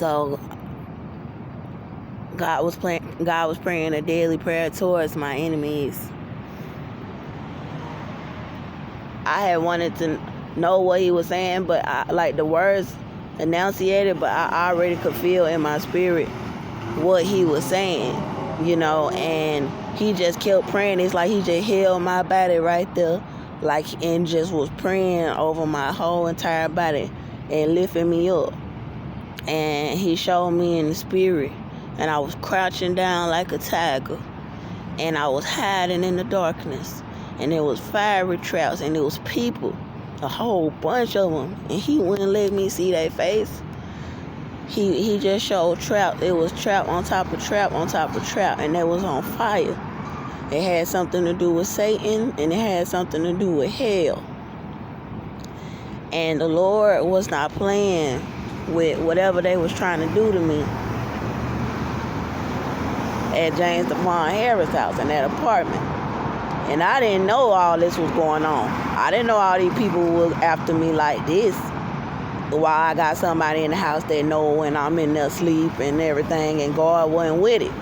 So God was praying a daily prayer towards my enemies. I had wanted to know what he was saying, but like the words enunciated, but I already could feel in my spirit what he was saying, and he just kept praying. It's like he just held my body right there, and just was praying over my whole entire body and lifting me up. And he showed me in the spirit, and I was crouching down like a tiger, and I was hiding in the darkness, and there was fiery traps, and there was people, a whole bunch of them, and he wouldn't let me see their face. He just showed trap. It was trap on top of trap on top of trap, and it was on fire. It had something to do with Satan, and it had something to do with hell. And the Lord was not playing with whatever they was trying to do to me at James DeVon Harris' house in that apartment. And I didn't know all this was going on. I didn't know all these people was after me like this. While I got somebody in the house that know when I'm in there asleep and everything, and God wasn't with it.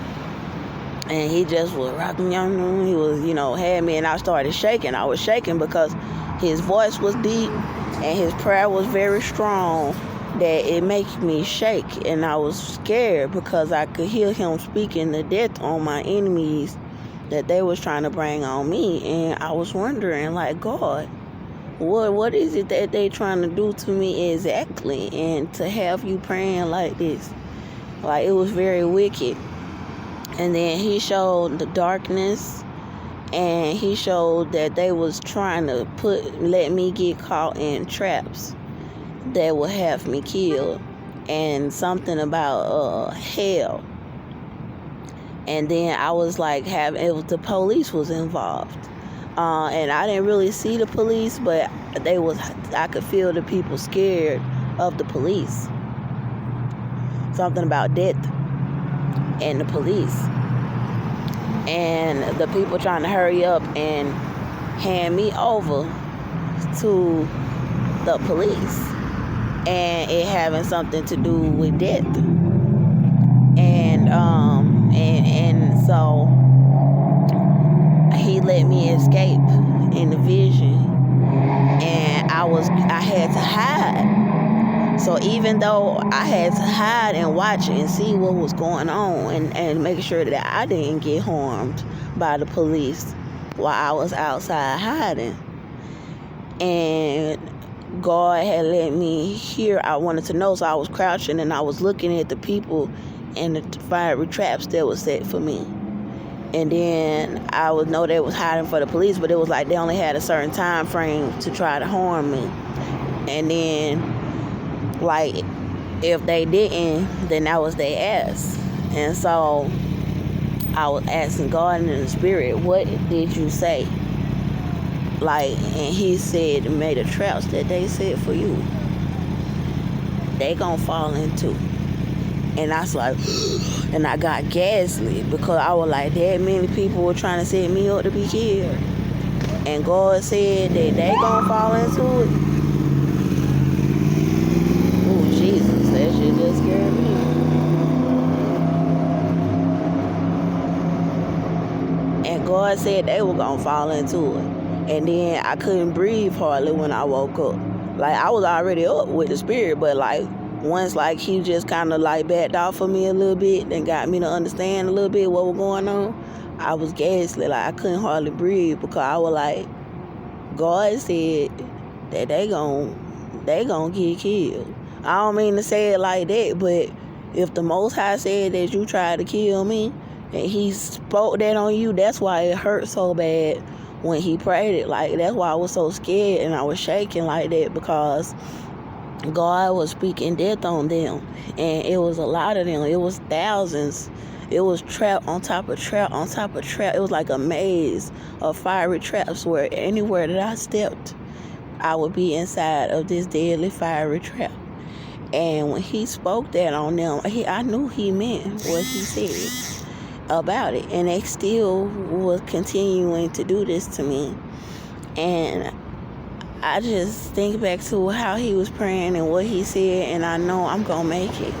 And he just was rocking, he was, had me, and I started shaking. I was shaking because his voice was deep and his prayer was very strong, that it made me shake. And I was scared because I could hear him speaking the death on my enemies that they was trying to bring on me. And I was wondering, like, God, what is it that they trying to do to me exactly? And to have you praying like this, like, it was very wicked. And then he showed the darkness, and he showed that they was trying to let me get caught in traps that would have me killed, and something about hell. And then I was like, the police was involved. And I didn't really see the police, but I could feel the people scared of the police. Something about death and the police. And the people trying to hurry up and hand me over to the police. And it having something to do with death. And so he let me escape in the vision, and I had to hide. So even though I had to hide and watch and see what was going on, and make sure that I didn't get harmed by the police while I was outside hiding. And God had let me hear. I wanted to know, so I was crouching and I was looking at the people and the fiery traps that was set for me. And then I would know they was hiding for the police, but it was like they only had a certain time frame to try to harm me. And then, like, if they didn't, then that was their ass. And so I was asking God in the spirit, what did you say? Like, and he said, may the traps that they set for you, they gonna fall into. And I was like, and I got gaslit because I was like, that many people were trying to set me up to be killed. And God said that they gonna fall into it. Oh, Jesus, that shit just scared me. And God said they were gonna fall into it. And then I couldn't breathe hardly when I woke up. Like, I was already up with the spirit, but like, once, like, he just kind of like backed off of me a little bit and got me to understand a little bit what was going on, I was gaslit. Like, I couldn't hardly breathe because I was like, God said that they gonna get killed. I don't mean to say it like that, but if the Most High said that you tried to kill me and he spoke that on you, that's why it hurt so bad when he prayed it. Like, that's why I was so scared and I was shaking like that, because God was speaking death on them, and it was a lot of them. It was thousands. It was trap on top of trap on top of trap. It was like a maze of fiery traps where anywhere that I stepped, I would be inside of this deadly fiery trap. And when he spoke that on them, I knew he meant what he said about it, and they still was continuing to do this to me. And I just think back to how he was praying and what he said, and I know I'm gonna make it.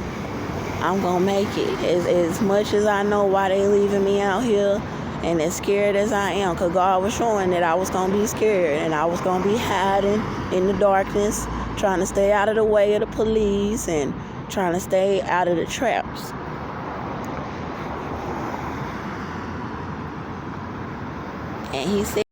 I'm gonna make it. As much as I know why they leaving me out here, and as scared as I am, because God was showing that I was gonna be scared, and I was gonna be hiding in the darkness, trying to stay out of the way of the police, and trying to stay out of the traps. And he said